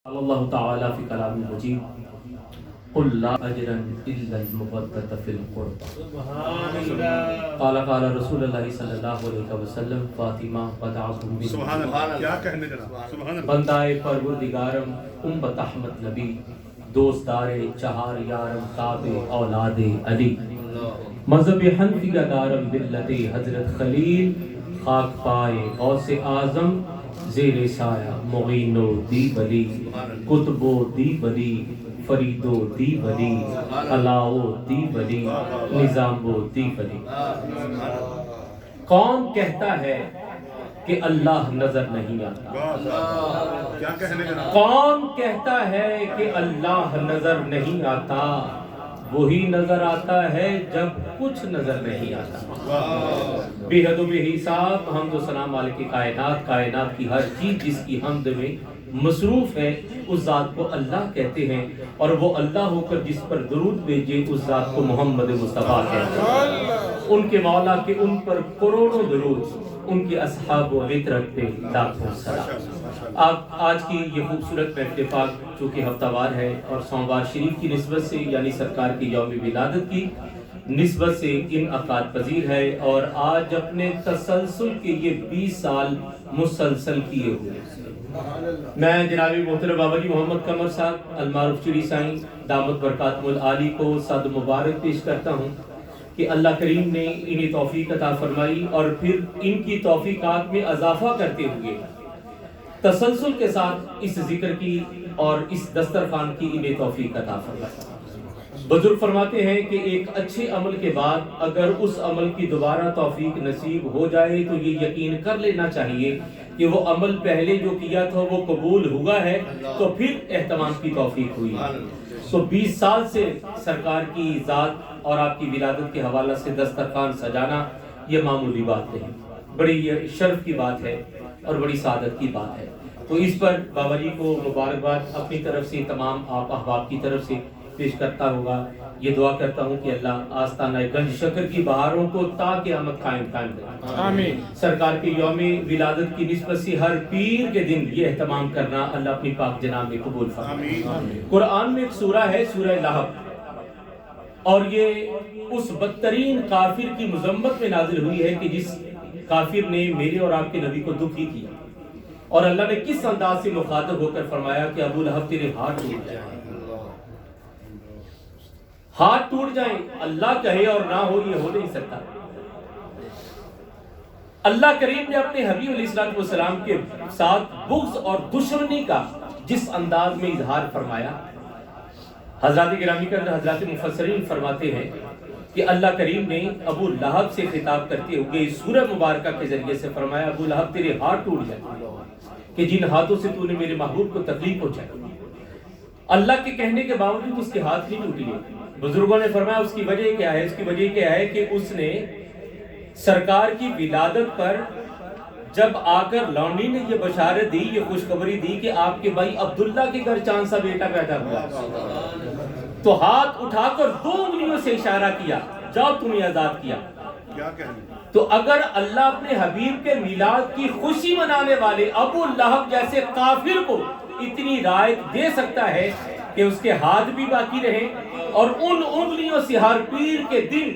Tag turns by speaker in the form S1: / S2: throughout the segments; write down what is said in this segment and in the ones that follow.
S1: قال الله تعالى في كلام المجيد قل لا أجرا إلا المودة في القربى قال رسول الله صلی اللہ علیہ وسلم فاطمہ بدعتم بن
S2: سبحان اللہ کیا کہنے جناب سبحان اللہ
S1: بندائے پروردگارم امت احمد نبی دوستدار چہار یارم تابع اولاد علی مذہب حنفیہ دارم ملت حضرت خلیل خاک پائے غوث اعظم زیر سایہ معین و دی ولی قطب و دی ولی فرید و دی ولی علا و دی ولی نظام و دی ولی۔ کون کہتا ہے کہ اللہ نظر نہیں آتا؟
S2: کیا کہنے جناب
S1: کون کہتا ہے کہ اللہ نظر نہیں آتا؟ وہی نظر آتا ہے جب کچھ نظر نہیں آتا۔ بے حد و بے حساب حمد و ثنا مالک کائنات کی ہر چیز جس کی حمد میں مصروف ہے اس ذات کو اللہ کہتے ہیں، اور وہ اللہ ہو کر جس پر درود بھیجے اس ذات کو محمد مصطفیٰ کہتے ہیں۔ ان کے مولا کے ان پر کروڑوں درود، ان کے اصحاب و عطرت پہ لاکھوں سلام۔ آج کی یہ خوبصورت اتفاق چونکہ ہفتہ وار ہے اور سوموار شریف کی نسبت سے یعنی سرکار کی یوم ولادت کی نسبت سے انعقاد پذیر ہے، اور آج اپنے تسلسل کے یہ 20 سال مسلسل کیے ہوئے میں جناب محترم بابا جی محمد قمر صاحب المعروف چڑی سائیں دامت برکاتہم العالی کو صد مبارک پیش کرتا ہوں کہ اللہ کریم نے انہیں توفیق عطا فرمائی، اور پھر ان کی توفیقات میں اضافہ کرتے ہوئے تسلسل کے ساتھ اس ذکر کی اور اس دسترخوان کی انہیں توفیق عطا فرمائی۔ بزرگ فرماتے ہیں کہ ایک اچھے عمل کے بعد اگر اس عمل کی دوبارہ توفیق نصیب ہو جائے تو یہ یقین کر لینا چاہیے کہ وہ عمل پہلے جو کیا تھا وہ قبول ہوا ہے، تو پھر اہتمام کی توفیق ہوئی۔ تو 20 سال سے سرکار کی ذات اور آپ کی ولادت کے حوالہ سے دسترخوان سجانا یہ معمولی بات نہیں، بڑی شرف کی بات ہے اور بڑی سعادت کی بات ہے۔ تو اس پر بابا جی کو مبارکباد اپنی طرف سے تمام آپ احباب کی طرف سے پیش کرتا ہوگا۔ یہ دعا کرتا ہوں کہ اللہ آستانہ گنج شکر کی بہاروں کو تا قیامت قائم کرے آمین۔ سرکار کے یوم ولادت کی نسبت سے ہر پیر کے دن یہ اہتمام کرنا اللہ اپنی پاک جناب میں قبول فرمائے۔ قرآن میں ایک سورہ ہے سورہ لہب، اور یہ اس بدترین کافر کی مذمت میں نازل ہوئی ہے کہ جس کافر نے میرے اور آپ کے نبی کو دکھی کیا، اور اللہ نے کس انداز سے مخاطب ہو کر فرمایا کہ ابو لہب تیرے ہاتھ ٹوٹ جائیں، ہاتھ ٹوٹ جائیں۔ اللہ کہے اور نہ ہو، یہ ہو نہیں سکتا۔ اللہ کریم نے اپنے حبیب علیہ السلام کے ساتھ بغض اور دشمنی کا جس انداز میں اظہار فرمایا، حضرات گرامی کا حضرات مفسرین فرماتے ہیں کہ اللہ کریم نے ابو لہب سے خطاب کرتے ہوئے سورہ مبارکہ کے ذریعے سے فرمایا ابو لہب تیرے ہاتھ ٹوٹ جائیں کہ جن ہاتھوں سے تو نے میرے محبوب کو تکلیف پہنچائی۔ اللہ کے کہنے کے باوجود اس کے ہاتھ نہیں ٹوٹے۔ بزرگوں نے فرمایا اس کی وجہ کیا ہے؟ اس کی وجہ کیا ہے کہ اس نے سرکار کی ولادت پر جب آ کر لونڈی نے یہ بشارت دی، یہ خوشخبری دی کہ آپ کے بھائی عبداللہ کے گھر چاند سا بیٹا پیدا ہوا، تو ہاتھ اٹھا کر 2 انگلیوں سے اشارہ کیا، جاؤ تمہیں آزاد کیا۔
S2: کیا کہنے
S1: تو اگر اللہ اپنے حبیب کے میلاد کی خوشی منانے والے ابو لہب جیسے کافر کو اتنی رعایت دے سکتا ہے کہ اس کے ہاتھ بھی باقی رہے اور ان انگلیوں سے ہر پیر کے دن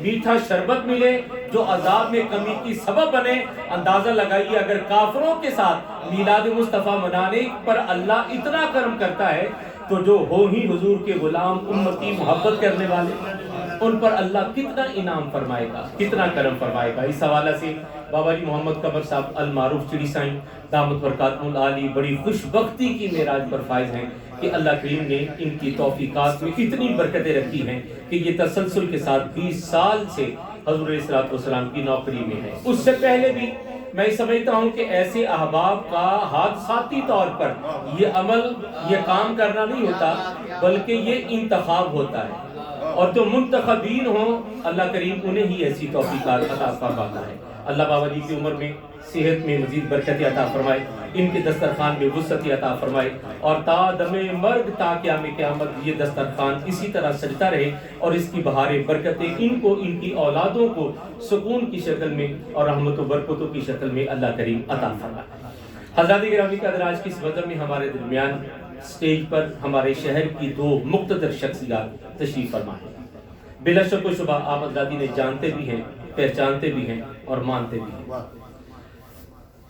S1: میٹھا شربت ملے جو عذاب میں کمی کی سبب بنے، اندازہ لگائیے اگر کافروں کے ساتھ میلاد مصطفیٰ منانے پر اللہ اتنا کرم کرتا ہے تو جو ہو ہی حضور کے غلام امتی محبت کرنے والے ان پر اللہ کتنا انعام فرمائے گا، کتنا کرم فرمائے گا۔ اس حوالہ سے بابا جی محمد قمر صاحب المعروف چڑی سائیں دامت برکاتہم العالی بڑی خوش بختی کی معراج پر فائز ہیں کہ اللہ کریم نے ان کی توفیقات میں اتنی برکتیں رکھی ہیں کہ یہ تسلسل کے ساتھ 20 سال سے حضور علیہ السلام کی نوکری میں ہے۔ اس سے پہلے بھی میں سمجھتا ہوں کہ ایسے احباب کا حادثاتی طور پر یہ عمل یہ کام کرنا نہیں ہوتا، بلکہ یہ انتخاب ہوتا ہے، اور جو منتخبین ہوں اللہ کریم انہیں ہی ایسی توفیقات عطا فرماتا ہے۔ اللہ بابا جی کی عمر میں صحت میں مزید برکت عطا فرمائے، ان کے دسترخوان میں وسعت عطا فرمائے، اور تا دم مرگ تا قیام قیامت یہ دسترخوان اسی طرح سجتا رہے، اور اس کی بہاریں برکتیں ان کو ان کی اولادوں کو سکون کی شکل میں اور رحمت و برکتوں کی شکل میں اللہ کریم عطا فرمائے۔ حضرات گرامی کا آج کی اس وقت میں ہمارے درمیان اسٹیج پر ہمارے شہر کی دو مقتدر شخصیات تشریف فرما ہیں. بلا شک و شبہ آپ حضرات انہیں جانتے بھی ہیں، پہچانتے بھی ہیں اور مانتے بھی ہیں.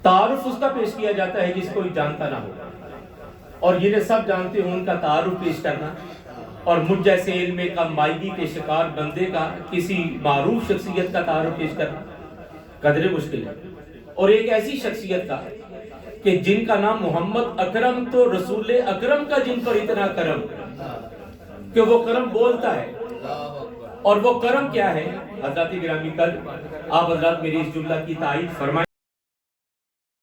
S1: تعارف اس کا پیش کیا جاتا ہے جس کوئی جانتا نہ ہو، اور جنہیں سب جانتے ہوں ان کا تعارف پیش کرنا اور مجھ جیسے علم کم مائگی کے شکار بندے کا کسی معروف شخصیت کا تعارف پیش کرنا قدر مشکل ہے. اور ایک ایسی شخصیت کا کہ جن کا نام محمد اکرم، تو رسول اکرم کا جن پر اتنا کرم کہ وہ کرم بولتا ہے. اور وہ کرم کیا ہے حضرات گرامی؟ کل آپ حضرات میری اس جملہ کی تائید فرمائیں.